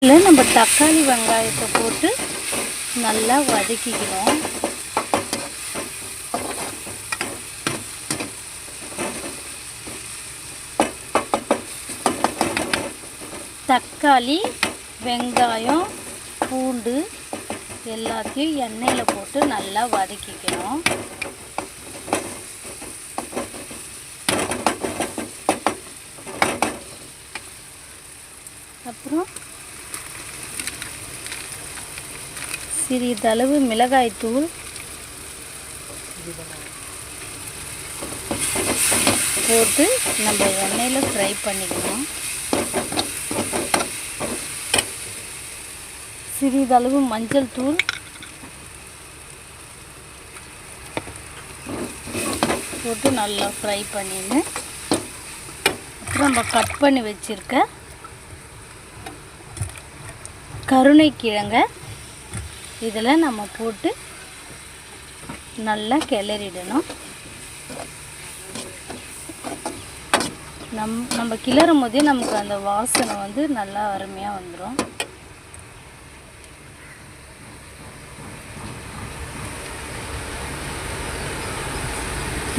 இதில் நம்ம தக்காளி வெங்காயத்தை போட்டு நல்லா வதக்கிக்கணும். தக்காளி வெங்காயம் பூண்டு எல்லாத்தையும் எண்ணெயில் போட்டு நல்லா வதக்கிக்கணும். அப்புறம் சிறிதளவு மிளகாய்த்தூள், போட்டு நம்ம எண்ணெயில் ஃப்ரை பண்ணிக்கணும். சிறிதளவு மஞ்சள் தூள் போட்டு நல்லா ஃப்ரை பண்ணின்னு அப்புறம் நம்ம கட் பண்ணி வச்சுருக்க கருணைக்கிழங்க இதில் நம்ம போட்டு நல்லா கிளறிடணும். நம்ம கிளறும் போதே நமக்கு அந்த வாசனை வந்து நல்லா அருமையாக வந்துடும்.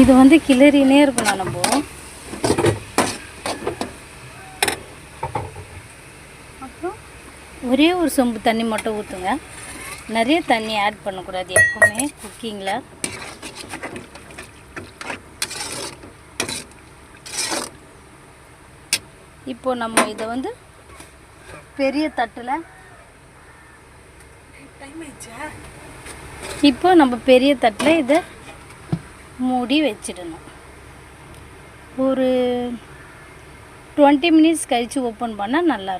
இது வந்து கிளறினே இருக்கணும். நம்ம அப்புறம் ஒரே ஒரு சொம்பு தண்ணி மட்டும் ஊற்றுங்க. நிறைய தண்ணி ஆட் பண்ணக்கூடாது எப்போவுமே குக்கிங்கில். இப்போ நம்ம இதை வந்து பெரிய தட்டில் இதை மூடி வச்சிடணும். ஒரு 20 மினிட்ஸ் கழித்து ஓப்பன் பண்ணால் நல்லாயிருக்கும்.